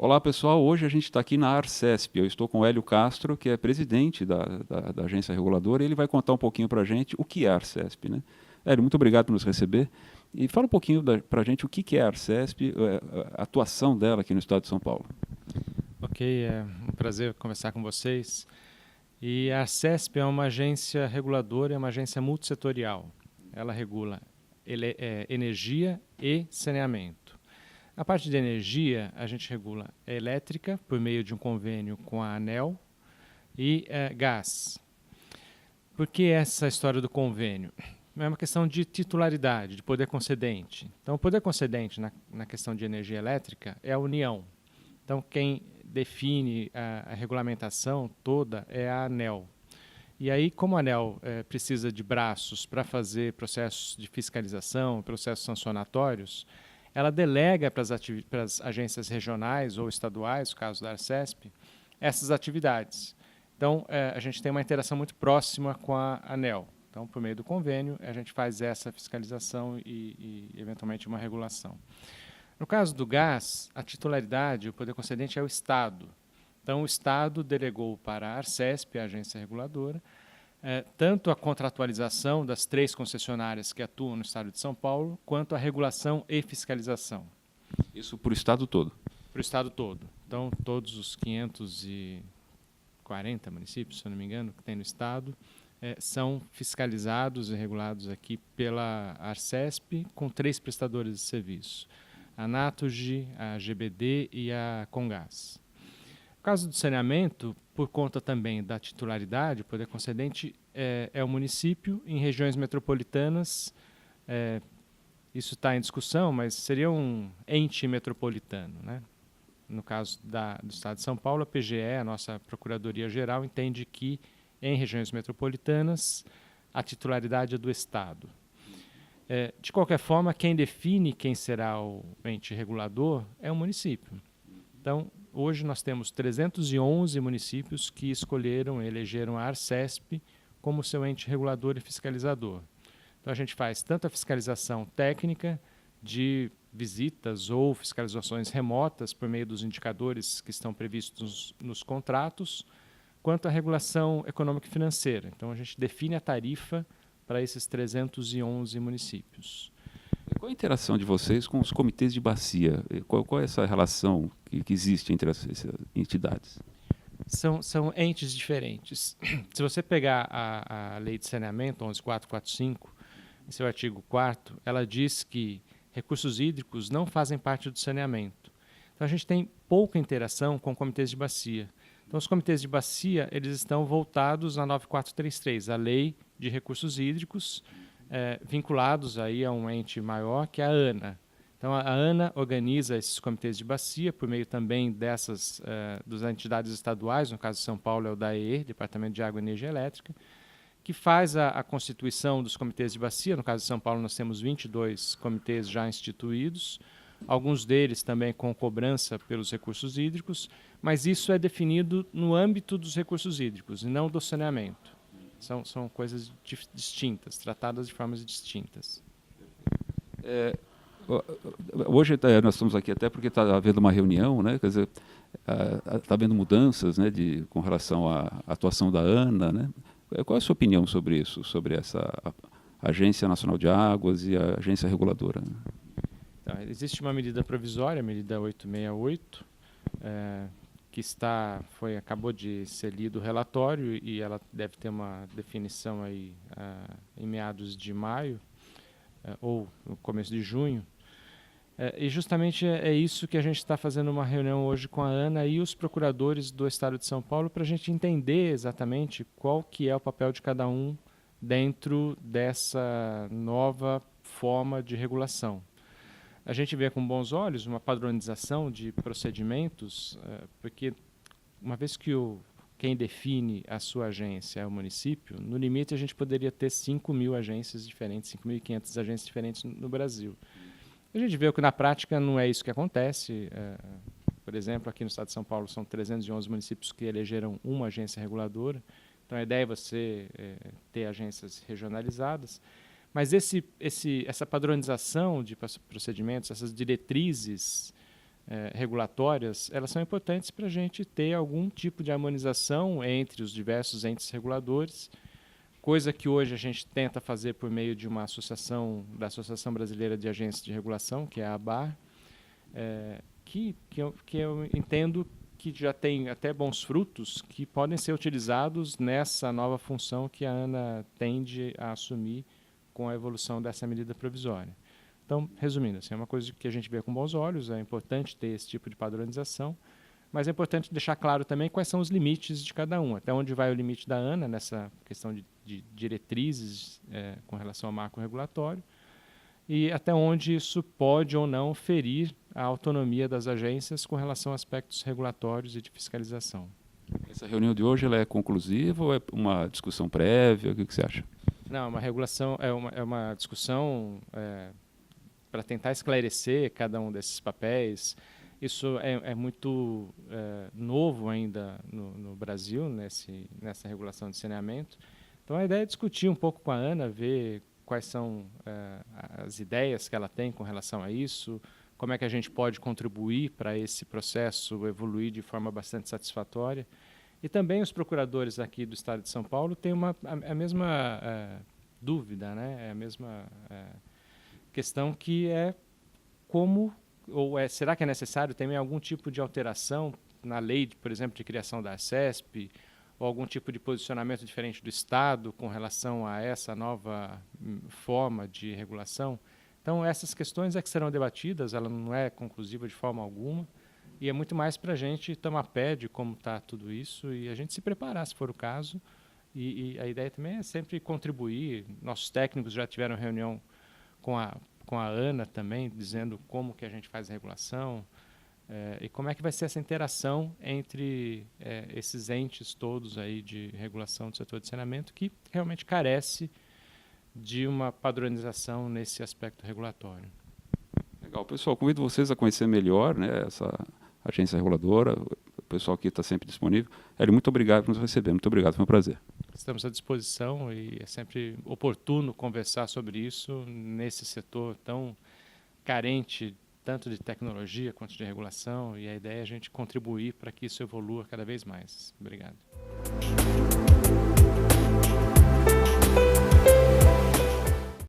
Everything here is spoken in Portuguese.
Olá, pessoal. Hoje a gente está aqui na Arcesp. Eu estou com o Hélio Castro, que é presidente da agência reguladora, e ele vai contar um pouquinho para a gente o que é a Arcesp, né? Hélio, muito obrigado por nos receber. E fala um pouquinho para a gente o que é a Arcesp, a atuação dela aqui no estado de São Paulo. Ok, é um prazer conversar com vocês. E a Arcesp é uma agência reguladora, é uma agência multissetorial. Ela regula energia e saneamento. A parte de energia, a gente regula a elétrica, por meio de um convênio com a ANEEL, e gás. Por que essa história do convênio? É uma questão de titularidade, de poder concedente. Então, o poder concedente na questão de energia elétrica é a União. Então, quem define a regulamentação toda é a ANEEL. E aí, como a ANEEL precisa de braços para fazer processos de fiscalização, processos sancionatórios, ela delega para as agências regionais ou estaduais, no caso da Arcesp, essas atividades. Então, a gente tem uma interação muito próxima com a ANEEL. Então, por meio do convênio, a gente faz essa fiscalização e eventualmente, uma regulação. No caso do gás, a titularidade, o poder concedente é o Estado. Então, o Estado delegou para a Arcesp, a agência reguladora, tanto a contratualização das 3 concessionárias que atuam no estado de São Paulo, quanto a regulação e fiscalização. Isso para o estado todo. Para o estado todo. Então, todos os 540 municípios, se eu não me engano, que tem no estado, são fiscalizados e regulados aqui pela Arcesp, com 3 prestadores de serviço: a Naturgy, a GBD e a Comgás. No caso do saneamento, por conta também da titularidade, o poder concedente é o município. Em regiões metropolitanas, isso está em discussão, mas seria um ente metropolitano, né? No caso do Estado de São Paulo, a PGE, a nossa Procuradoria-Geral, entende que em regiões metropolitanas a titularidade é do Estado. De qualquer forma, quem define quem será o ente regulador é o município. Então, hoje nós temos 311 municípios que escolheram, elegeram a Arcesp como seu ente regulador e fiscalizador. Então, a gente faz tanto a fiscalização técnica de visitas ou fiscalizações remotas por meio dos indicadores que estão previstos nos contratos, quanto a regulação econômica e financeira. Então, a gente define a tarifa para esses 311 municípios. Qual a interação de vocês com os comitês de bacia? Qual é essa relação que existe entre essas entidades? São entes diferentes. Se você pegar a Lei de Saneamento 11.445, em seu artigo 4º, ela diz que recursos hídricos não fazem parte do saneamento. Então, a gente tem pouca interação com comitês de bacia. Então, os comitês de bacia, eles estão voltados à 9433, a Lei de Recursos Hídricos, vinculados aí a um ente maior, que é a ANA. Então, a ANA organiza esses comitês de bacia por meio também das entidades estaduais, no caso de São Paulo é o DAER, Departamento de Água e Energia Elétrica, que faz a constituição dos comitês de bacia. No caso de São Paulo, nós temos 22 comitês já instituídos, alguns deles também com cobrança pelos recursos hídricos, mas isso é definido no âmbito dos recursos hídricos e não do saneamento. São coisas distintas, tratadas de formas distintas. Hoje nós estamos aqui até porque está havendo uma reunião, né? Quer dizer, está havendo mudanças, né, com relação à atuação da ANA, né? Qual é a sua opinião sobre isso, sobre essa Agência Nacional de Águas e a agência reguladora? Então, existe uma medida provisória, a medida 868, que acabou de ser lido o relatório e ela deve ter uma definição aí em meados de maio ou no começo de junho. E justamente é isso que a gente está fazendo uma reunião hoje com a ANA e os procuradores do Estado de São Paulo para a gente entender exatamente qual que é o papel de cada um dentro dessa nova forma de regulação. A gente vê com bons olhos uma padronização de procedimentos, porque uma vez que quem define a sua agência é o município, no limite a gente poderia ter 5.000 agências diferentes, 5.500 agências diferentes no Brasil. A gente vê que na prática não é isso que acontece. Por exemplo, aqui no estado de São Paulo são 311 municípios que elegeram uma agência reguladora. Então a ideia é você ter agências regionalizadas. Mas essa padronização de procedimentos, essas diretrizes regulatórias, elas são importantes para a gente ter algum tipo de harmonização entre os diversos entes reguladores, coisa que hoje a gente tenta fazer por meio de uma associação, da Associação Brasileira de Agências de Regulação, que é a ABAR, que eu entendo que já tem até bons frutos que podem ser utilizados nessa nova função que a ANA tende a assumir com a evolução dessa medida provisória. Então, resumindo, assim, é uma coisa que a gente vê com bons olhos, é importante ter esse tipo de padronização, mas é importante deixar claro também quais são os limites de cada um, até onde vai o limite da ANA nessa questão de diretrizes com relação ao marco regulatório, e até onde isso pode ou não ferir a autonomia das agências com relação a aspectos regulatórios e de fiscalização. Essa reunião de hoje ela é conclusiva ou é uma discussão prévia? O que você acha? Não, uma regulação é uma discussão para tentar esclarecer cada um desses papéis. Isso é muito novo ainda no Brasil, nessa regulação de saneamento. Então, a ideia é discutir um pouco com a ANA, ver quais são as ideias que ela tem com relação a isso, como é que a gente pode contribuir para esse processo evoluir de forma bastante satisfatória. E também os procuradores aqui do Estado de São Paulo têm a mesma dúvida, né? A mesma questão que é como, será que é necessário também algum tipo de alteração na lei, por exemplo, de criação da ARCESP, ou algum tipo de posicionamento diferente do Estado com relação a essa nova forma de regulação? Então, essas questões é que serão debatidas, ela não é conclusiva de forma alguma, e é muito mais para a gente tomar pé de como está tudo isso e a gente se preparar, se for o caso. E a ideia também é sempre contribuir. Nossos técnicos já tiveram reunião com a ANA também, dizendo como que a gente faz a regulação e como é que vai ser essa interação entre esses entes todos aí de regulação do setor de saneamento, que realmente carece de uma padronização nesse aspecto regulatório. Legal, pessoal, convido vocês a conhecer melhor, né, essa agência reguladora. O pessoal aqui está sempre disponível. Hélio, muito obrigado por nos receber. Muito obrigado, foi um prazer. Estamos à disposição e é sempre oportuno conversar sobre isso nesse setor tão carente tanto de tecnologia quanto de regulação, e a ideia é a gente contribuir para que isso evolua cada vez mais. Obrigado.